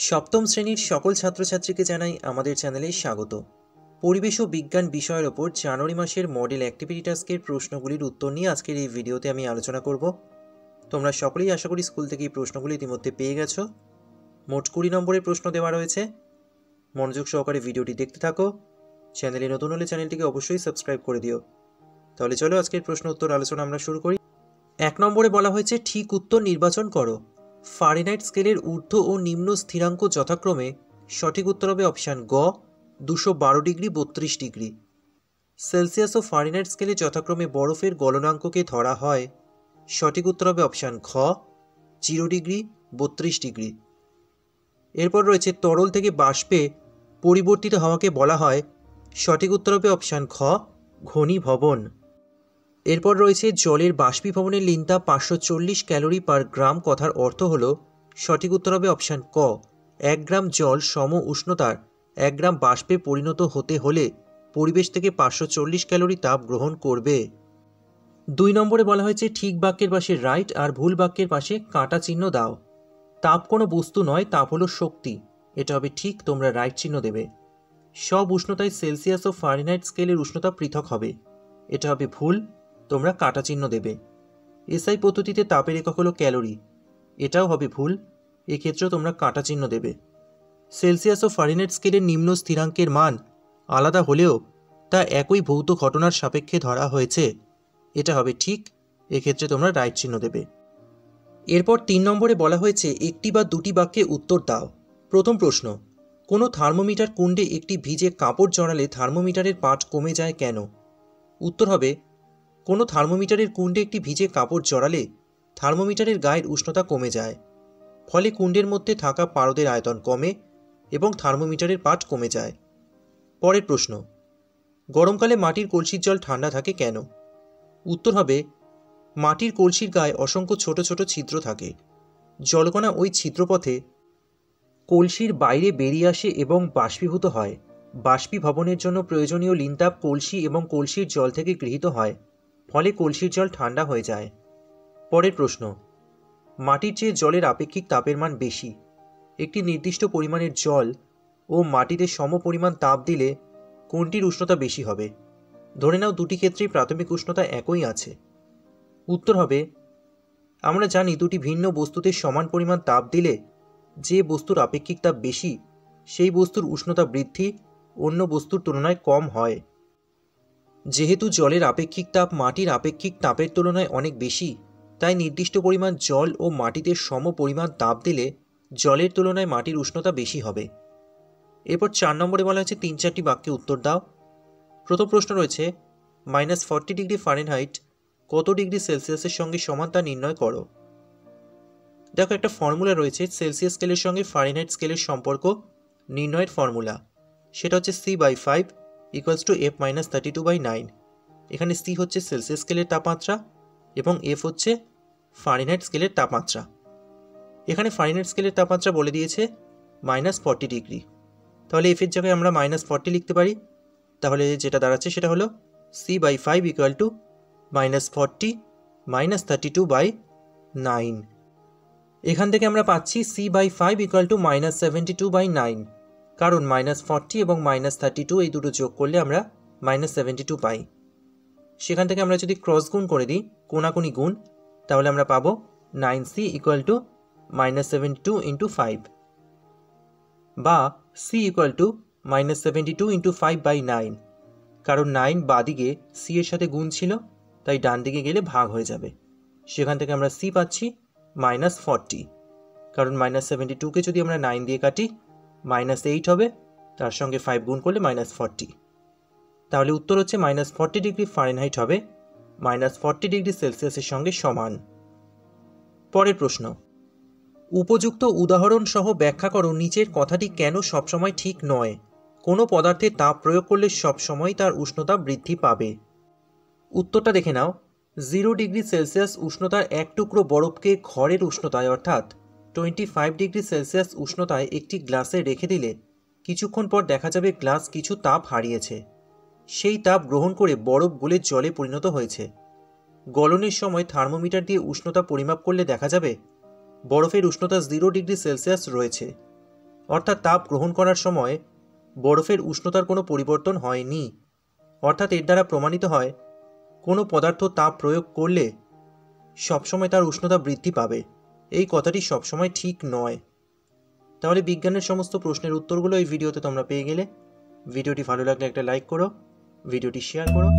সপ্তম শ্রেণীর সকল ছাত্রছাত্রীকে জানাই আমাদের চ্যানেলে স্বাগত। পরিবেশ ও বিজ্ঞান বিষয়ের ওপর জানুয়ারি মাসের মডেল অ্যাক্টিভিটি টাস্কের প্রশ্নগুলির উত্তর নিয়ে আজকের এই ভিডিওতে আমি আলোচনা করব। তোমরা সকলেই আশা করি স্কুল থেকে এই প্রশ্নগুলি ইতিমধ্যে পেয়ে গেছো। মোট 20 নম্বরের প্রশ্ন দেওয়া রয়েছে। মনোযোগ সহকারে ভিডিওটি দেখতে থাকো। চ্যানেলে নতুন হলে চ্যানেলটিকে অবশ্যই সাবস্ক্রাইব করে দিও। তাহলে চলো আজকের প্রশ্ন উত্তর আলোচনা আমরা শুরু করি। 1 নম্বরে বলা হয়েছে ঠিক উত্তর নির্বাচন করো। ফারেনহাইট স্কেলের ঊর্ধ্ব ও নিম্ন স্থিরাঙ্ক যথাক্রমে সঠিক উত্তর হবে অপশান গ 212 ডিগ্রি 32 ডিগ্রি। সেলসিয়াস ও ফারেনহাইট স্কেলে যথাক্রমে বরফের গলনাঙ্ককে ধরা হয়। সঠিক উত্তর হবে অপশান খ 0 ডিগ্রি 32 ডিগ্রি। এরপর রয়েছে তরল থেকে বাষ্পে পরিবর্তিত হওয়াকে বলা হয়। সঠিক উত্তর হবে অপশান খ ঘনীভবন। এরপর রয়েছে জলের বাষ্পীভবনের লিনতাপ 540 ক্যালোরি পার গ্রাম কথার অর্থ হল। সঠিক উত্তর হবে অপশান ক 1 গ্রাম জল সম উষ্ণতার 1 গ্রাম বাষ্পে পরিণত হতে হলে পরিবেশ থেকে 540 ক্যালোরি তাপ গ্রহণ করবে। 2 নম্বরে বলা হয়েছে ঠিক বাক্যের পাশে রাইট আর ভুল বাক্যের পাশে কাঁটা চিহ্ন দাও। তাপ কোনো বস্তু নয়, তাপ হলো শক্তি। এটা হবে ঠিক, তোমরা রাইট চিহ্ন দেবে। সব উষ্ণতায় সেলসিয়াস ও ফারেনহাইট স্কেলের উষ্ণতা পৃথক হবে। এটা হবে ভুল, তোমরা কাঁটা চিহ্ন দেবে। এসআই পদ্ধতিতে তাপের একক হলো ক্যালোরি। এটাও হবে ভুল, এক্ষেত্রেও তোমরা কাঁটা চিহ্ন দেবে। সেলসিয়াস ও ফারেনহাইট স্কেলের নিম্ন স্থিরাঙ্কের মান আলাদা হলেও তা একই ভৌত ঘটনার সাপেক্ষে ধরা হয়েছে। এটা হবে ঠিক, এক্ষেত্রে তোমরা রাইট চিহ্ন দেবে। এরপর 3 নম্বরে বলা হয়েছে একটি বা দুটি বাক্যে উত্তর দাও। প্রথম প্রশ্ন, কোনো থার্মোমিটার কুণ্ডে একটি ভিজে কাপড় জড়ালে থার্মোমিটারের পাঠ কমে যায় কেন? উত্তর হবে কোনো থার্মোমিটারের কুণ্ডে একটি ভিজে কাপড় জড়ালে থার্মোমিটারের গায়ের উষ্ণতা কমে যায়। ফলে কুণ্ডের মধ্যে থাকা পারদের আয়তন কমে এবং থার্মোমিটারের পাঠ কমে যায়। পরের প্রশ্ন, গরমকালে মাটির কলসির জল ঠান্ডা থাকে কেন? উত্তর হবে মাটির কলসির গায়ে অসংখ্য ছোট ছোট ছিদ্র থাকে। জলকণা ওই ছিদ্রপথে কলসির বাইরে বেরিয়ে আসে এবং বাষ্পীভূত হয়। বাষ্পীভবনের জন্য প্রয়োজনীয় লিনতাপ কলসি এবং কলসির জল থেকে গৃহীত হয়। ফলে কলসির জল ঠান্ডা হয়ে যায়। পরের প্রশ্ন, মাটির চেয়ে জলের আপেক্ষিক তাপের মান বেশি। একটি নির্দিষ্ট পরিমাণের জল ও মাটিতে সম পরিমাণ তাপ দিলে কোনটির উষ্ণতা বেশি হবে? ধরে নাও দুটি ক্ষেত্রেই প্রাথমিক উষ্ণতা একই আছে। উত্তর হবে আমরা জানি দুটি ভিন্ন বস্তুতে সমান পরিমাণ তাপ দিলে যে বস্তুর আপেক্ষিক তাপ বেশি সেই বস্তুর উষ্ণতা বৃদ্ধি অন্য বস্তুর তুলনায় কম হয়। যেহেতু জলের আপেক্ষিক তাপ মাটির আপেক্ষিক তাপের তুলনায় অনেক বেশি, তাই নির্দিষ্ট পরিমাণ জল ও মাটিতে সম পরিমাণ তাপ দিলে জলের তুলনায় মাটির উষ্ণতা বেশি হবে। এরপর 4 নম্বরে বলা হয়েছে 3-4টি বাক্যে উত্তর দাও। প্রথম প্রশ্ন রয়েছে -40 ডিগ্রি ফারেনহাইট কত ডিগ্রি সেলসিয়াসের সঙ্গে সমান তা নির্ণয় করো। দেখো, একটা ফর্মুলা রয়েছে সেলসিয়াস স্কেলের সঙ্গে ফারেনহাইট স্কেলের সম্পর্ক নির্ণয়ের ফর্মুলা। সেটা হচ্ছে C/5 = F-32/9। এখানে C হচ্ছে সেলসিয়াস স্কেলের তাপমাত্রা এবং F হচ্ছে ফারেনহাইট স্কেলের তাপমাত্রা। এখানে ফারেনহাইট স্কেলের তাপমাত্রা বলে দিয়েছে -40 ডিগ্রি। তাহলে F এর জায়গায় আমরা -40 লিখতে পারি। তাহলে যেটা দাঁড়াচ্ছে সেটা হলো C/5 = -40 -32/9। এখান থেকে আমরা পাচ্ছি C/5 = -72/9, কারণ -40 এবং -32 এই দুটো যোগ করলে আমরা -72 পাই। সেখান থেকে আমরা যদি ক্রস গুণ করে দিই, কোনাকুনি গুণ, তাহলে আমরা পাবো 9C = -72 × 5 বা C = -72 × 5/9, কারণ 9 বাদিকে C এর সাথে গুণ ছিল, তাই ডান দিকে গেলে ভাগ হয়ে যাবে। সেখান থেকে আমরা C পাচ্ছি -40, কারণ -72কে যদি আমরা 9 দিয়ে কাটি -8 হবে, তার সঙ্গে 5 গুণ করলে -40। তাহলে উত্তর হচ্ছে -40 ডিগ্রি ফারেনহাইট হবে -40 ডিগ্রি সেলসিয়াসের সঙ্গে সমান। পরের প্রশ্ন, উপযুক্ত উদাহরণ সহ ব্যাখ্যা করো নিচের কথাটি কেন সবসময় ঠিক নয়। কোনো পদার্থে তাপ প্রয়োগ করলে সবসময় তার উষ্ণতা বৃদ্ধি পাবে। উত্তরটা দেখে নাও। 0 ডিগ্রি সেলসিয়াস উষ্ণতার এক টুকরো বরফকে ঘরের উষ্ণতায় অর্থাৎ 25 ডিগ্রি সেলসিয়াস উষ্ণতায় একটি গ্লাসে রেখে দিলে কিছুক্ষণ পর দেখা যাবে গ্লাস কিছু তাপ হারিয়েছে। সেই তাপ গ্রহণ করে বরফ গলে জলে পরিণত হয়েছে। গলনের সময় থার্মোমিটার দিয়ে উষ্ণতা পরিমাপ করলে দেখা যাবে বরফের উষ্ণতা 0 ডিগ্রি সেলসিয়াস রয়েছে। অর্থাৎ তাপ গ্রহণ করার সময় বরফের উষ্ণতার কোনো পরিবর্তন হয়নি। অর্থাৎ এর দ্বারা প্রমাণিত হয় কোনো পদার্থ তাপ প্রয়োগ করলে সবসময় তার উষ্ণতা বৃদ্ধি পাবে। এই কথাটি সবসময় ঠিক নয়। তাহলে বিজ্ঞানের সমস্ত প্রশ্নের উত্তরগুলো এই ভিডিওতে তোমরা পেয়ে গেলে। ভিডিওটি ভালো লাগলে একটা লাইক করো, ভিডিওটি শেয়ার করো।